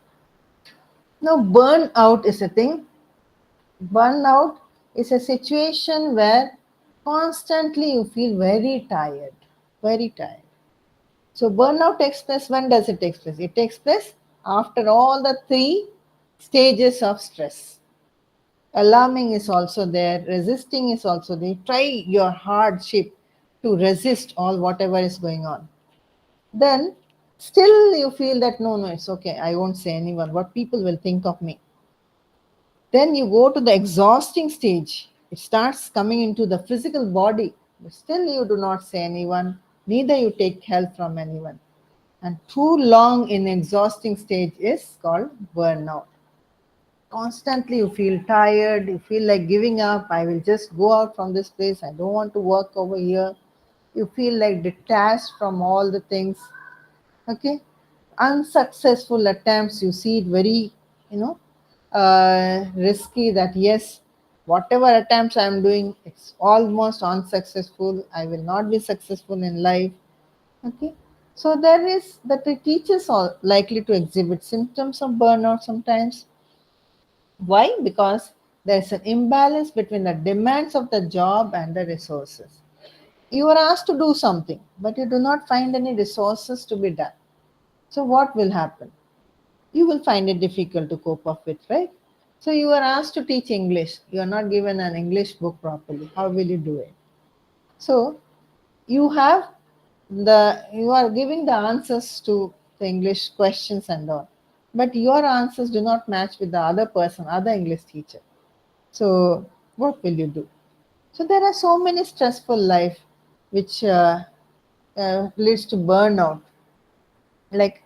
Now, burnout is a thing. Burnout is a situation where constantly you feel very tired, very tired. So burnout takes place. When does it take place? It takes place after all the three stages of stress. Alarming is also there, resisting is also there. Try your hardship to resist all whatever is going on. Then still you feel that no, it's okay, I won't say anyone, what people will think of me. Then you go to the exhausting stage. It starts coming into the physical body, but still you do not say anyone, neither you take help from anyone. And too long in exhausting stage is called burnout. Constantly you feel tired, you feel like giving up, I will just go out from this place, I don't want to work over here. You feel like detached from all the things. Okay, unsuccessful attempts, you see it very, you know, risky, that yes, whatever attempts I'm doing, it's almost unsuccessful, I will not be successful in life. Okay, so there is that the teachers are likely to exhibit symptoms of burnout sometimes. Why? Because there's an imbalance between the demands of the job and the resources. You are asked to do something, but you do not find any resources to be done. So, what will happen? You will find it difficult to cope up with, right? So, you are asked to teach English. You are not given an English book properly. How will you do it? So, you have you are giving the answers to the English questions and all, but your answers do not match with the other person, other English teacher. So, what will you do? So, there are so many stressful life which leads to burnout. Like,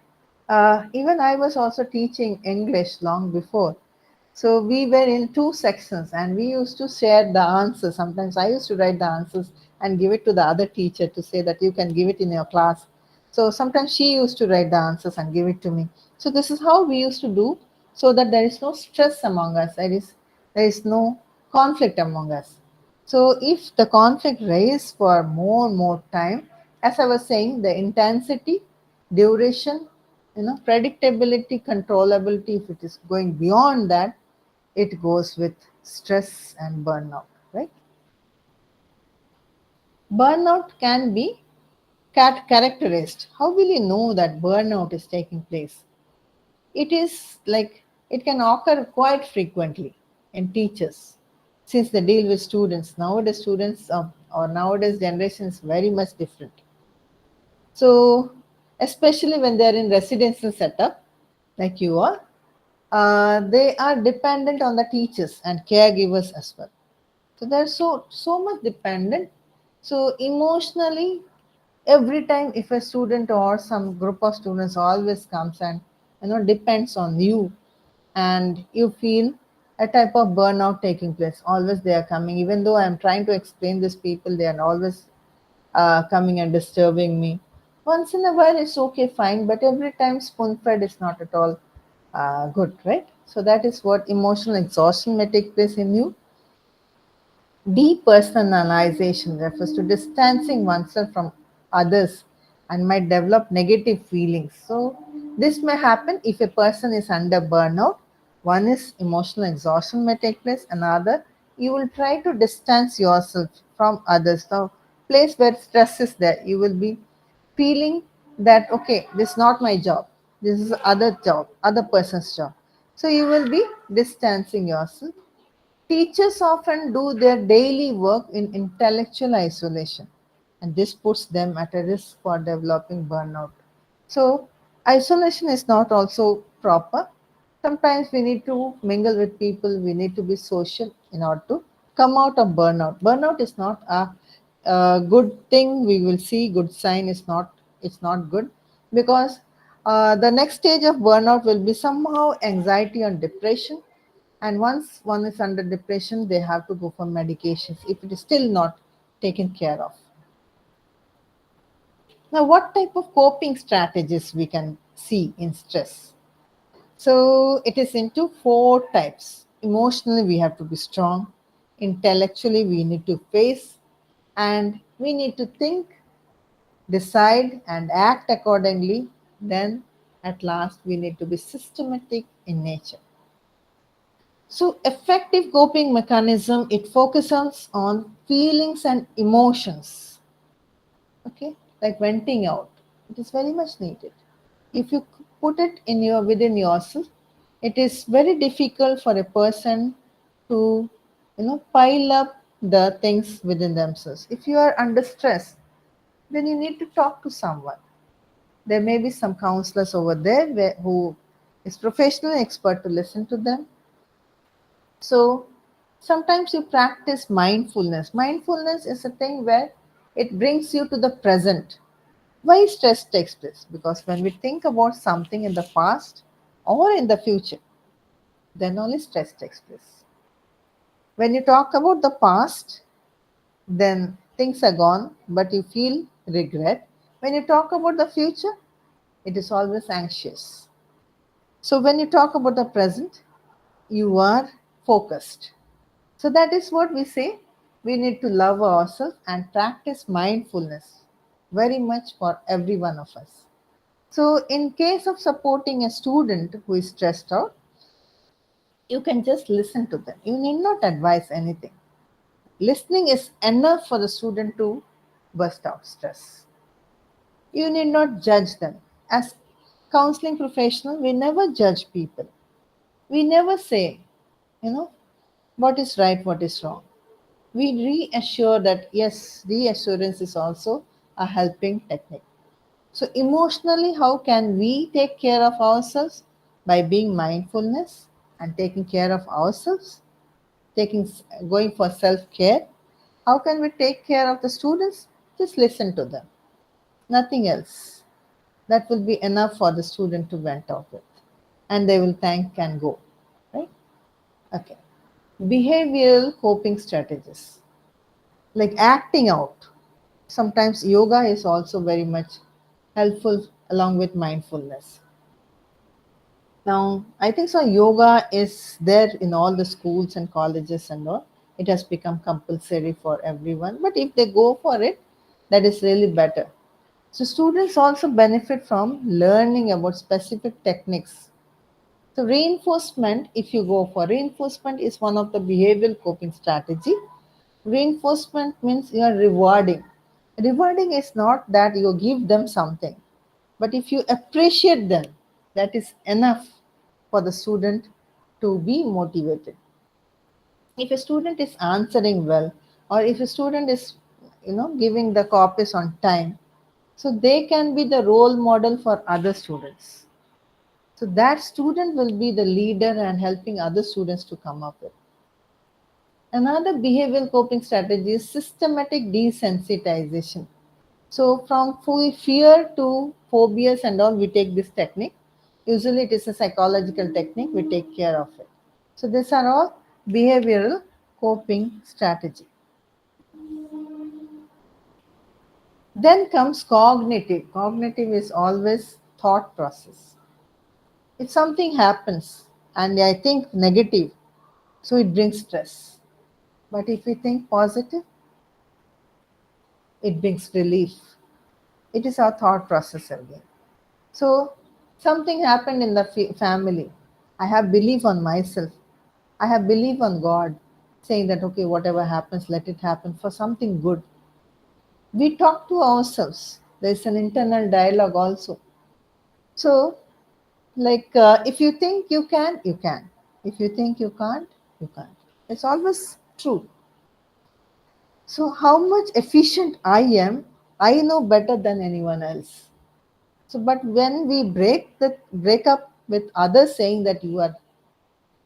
even I was also teaching English long before. So we were in two sections and we used to share the answers. Sometimes I used to write the answers and give it to the other teacher to say that you can give it in your class. So sometimes she used to write the answers and give it to me. So this is how we used to do, so that there is no stress among us. There is no conflict among us. So if the conflict raised for more and more time, as I was saying, the intensity, duration, predictability, controllability, if it is going beyond that, it goes with stress and burnout, right? Burnout can be characterized. How will you know that burnout is taking place? It is like it can occur quite frequently in teachers, since they deal with students. Nowadays, or nowadays generation is very much different. So, especially when they are in residential setup, like you are, they are dependent on the teachers and caregivers as well. So they're so much dependent. So emotionally, every time if a student or some group of students always comes and depends on you, and you feel a type of burnout taking place. Always they are coming, even though I am trying to explain these people, they are always coming and disturbing me. Once in a while it's okay, fine, but every time spoon fed is not at all good, right? So that is what emotional exhaustion may take place in you. Depersonalization refers to distancing oneself from others and might develop negative feelings. So, this may happen if a person is under burnout. One is emotional exhaustion may take place, another, you will try to distance yourself from others. The place where stress is there, you will be feeling that, okay, this is not my job, this is other job, other person's job. So, you will be distancing yourself. Teachers often do their daily work in intellectual isolation, and this puts them at a risk for developing burnout. So, isolation is not also proper. Sometimes we need to mingle with people, we need to be social in order to come out of burnout. Burnout is not a good thing. We will see good sign is not, it's not good, because the next stage of burnout will be somehow anxiety and depression, and once one is under depression, they have to go for medications if it is still not taken care of. Now, what type of coping strategies we can see in stress? So, it is into four types. Emotionally, we have to be strong. Intellectually, we need to face, and we need to think, decide, and act accordingly. Then, at last, we need to be systematic in nature. So, effective coping mechanism, it focuses on feelings and emotions. Okay, like venting out. It is very much needed. If you put it in your within yourself, it is very difficult for a person to, pile up the things within themselves. If you are under stress, then you need to talk to someone. There may be some counselors over there who is professional expert to listen to them. So sometimes you practice mindfulness. Mindfulness is a thing where it brings you to the present. Why stress takes place? Because when we think about something in the past or in the future, then only stress takes place. When you talk about the past, then things are gone, but you feel regret. When you talk about the future, it is always anxious. So when you talk about the present, you are focused. So that is what we say. We need to love ourselves and practice mindfulness very much for every one of us. So in case of supporting a student who is stressed out, you can just listen to them. You need not advise anything. Listening is enough for the student to burst out stress. You need not judge them. As counseling professional, we never judge people. We never say, you know, what is right, what is wrong. We reassure that yes, reassurance is also a helping technique. So emotionally, how can we take care of ourselves? By being mindfulness and taking care of ourselves, taking going for self-care. How can we take care of the students? Just listen to them. Nothing else. That will be enough for the student to vent out with. And they will thank and go. Right? Okay. Behavioral coping strategies. Like acting out. Sometimes yoga is also very much helpful along with mindfulness. Now, I think so. Yoga is there in all the schools and colleges and all. It has become compulsory for everyone. But if they go for it, that is really better. So, students also benefit from learning about specific techniques. So, reinforcement, if you go for reinforcement, is one of the behavioral coping strategy. Reinforcement means you are rewarding. Rewarding is not that you give them something, but if you appreciate them, that is enough for the student to be motivated. If a student is answering well, or if a student is, giving the copies on time, so they can be the role model for other students. So that student will be the leader and helping other students to come up with. Another behavioral coping strategy is systematic desensitization. So from fear to phobias and all, we take this technique. Usually it is a psychological technique, we take care of it. So these are all behavioral coping strategy. Then comes cognitive. Cognitive is always thought process. If something happens and I think negative, so it brings stress. But if we think positive, it brings relief. It is our thought process again. So something happened in the family. I have belief on myself. I have belief on God, saying that okay, whatever happens, let it happen for something good. We talk to ourselves. There is an internal dialogue also. So, like if you think you can, you can. If you think you can't, you can't. It's always true. So, how much efficient I am, I know better than anyone else. So, but when we break up with others saying that you are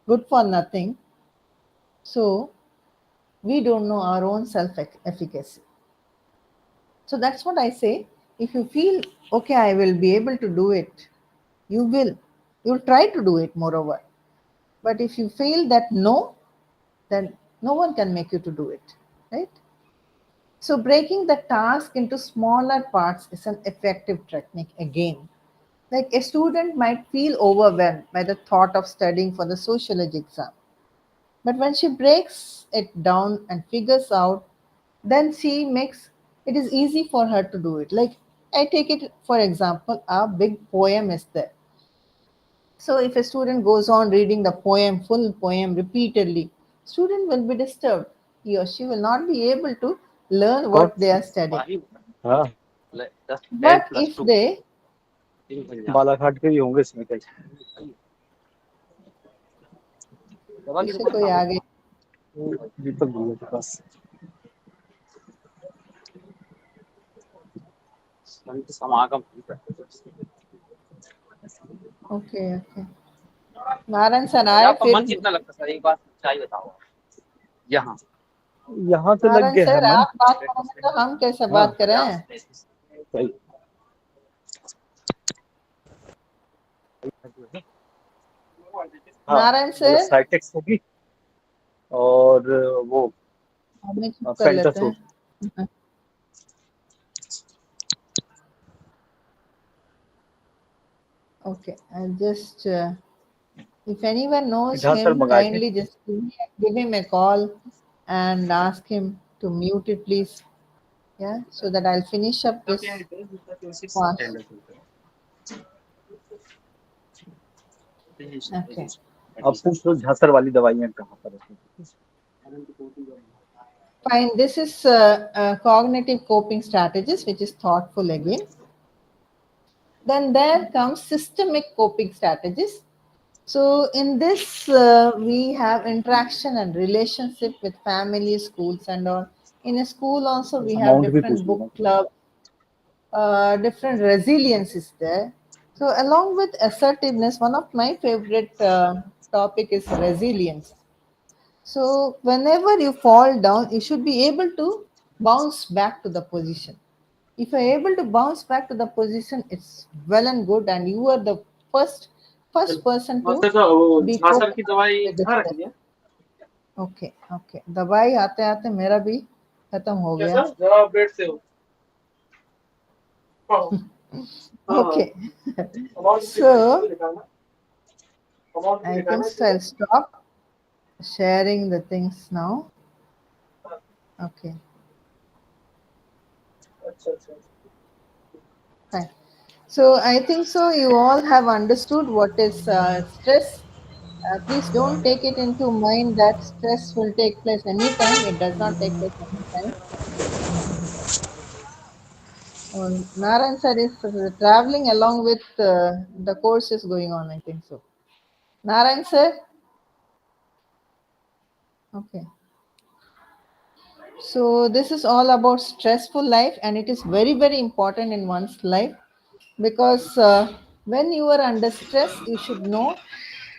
good for nothing, so we don't know our own self efficacy. So that's what I say. If you feel okay, I will be able to do it, you will. You'll try to do it, moreover. But if you feel that no, then no one can make you to do it, right? So breaking the task into smaller parts is an effective technique again. Like a student might feel overwhelmed by the thought of studying for the sociology exam. But when she breaks it down and figures out, then she makes it is easy for her to do it. Like I take it for example, a big poem is there. So if a student goes on reading the poem, full poem repeatedly, student will be disturbed. He or she will not be able to learn what they are studying. हाँ But if they Balaghat के भी होंगे इसमें कई इससे कोई आ गए दीपक भैया के पास संत समागम। Okay, okay. नारायण सर आए आपका फिर। मन कितना लगता है सर, एक बात सच्चाई बताओ। यहाँ यहाँ तो लग नारायण गया है सर मन। आप बात करेंगे तो हम कैसे हाँ बात करें? सही। हाँ नारायण मतलब सर साइटेक्स होगी और वो हमें चुप कर लेते फैंटस होगी। हैं. Okay, I'll just if anyone knows झांसर him, मंगा के kindly just give him a call and ask him to mute it, please. Yeah, so that I'll finish up this fast. Okay. अब पूछ लो झांसर वाली दवाइयाँ कहाँ पर है। Fine. This is cognitive coping strategies, which is thoughtful again. Then there comes systemic coping strategies. So in this, we have interaction and relationship with family, schools, and all. In a school also, we have amount भी पूछ different book लेना। club, different resilience is there. So along with assertiveness, one of my favorite topic is resilience. So whenever you fall down, you should be able to bounce back to the position. If you're able to bounce back to the position, it's well and good, and you are the first person to be झांसर coping की दवाई with the कहाँ stress. रखी है? Okay, okay. दवाई आते आते मेरा भी खत्म हो गया. कैसा जरा अपडेट से हो। Okay. अमाउंट So दिखाना, अमाउंट भी I दिखाना think इसमें। I'll stop sharing the things now. Okay, अच्छा अच्छा। fine. So I think so. You all have understood what is stress. Please don't take it into mind that stress will take place anytime. It does not take place anytime. Naran sir is traveling along with the course is going on. I think so. Naran sir. Okay. So this is all about stressful life, and it is very very important in one's life because when you are under stress, you should know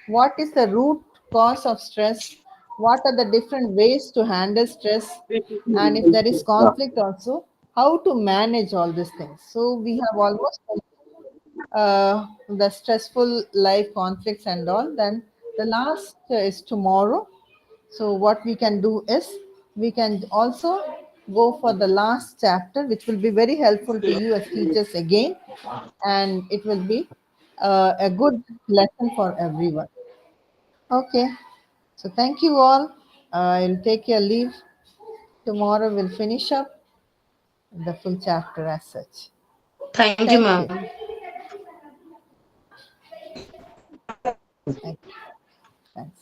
what is the root cause of stress, what are the different ways to handle stress, and if there is conflict also, how to manage all these things. So we have almost the stressful life conflicts and all. Then the last is tomorrow. So what we can do is we can also go for the last chapter, which will be very helpful to you as teachers again, and it will be a good lesson for everyone. Okay. So thank you all. I'll take your leave. Tomorrow we'll finish up the full chapter as such. Thank you, Thank you. ma'am. Thank you. Thanks.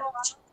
है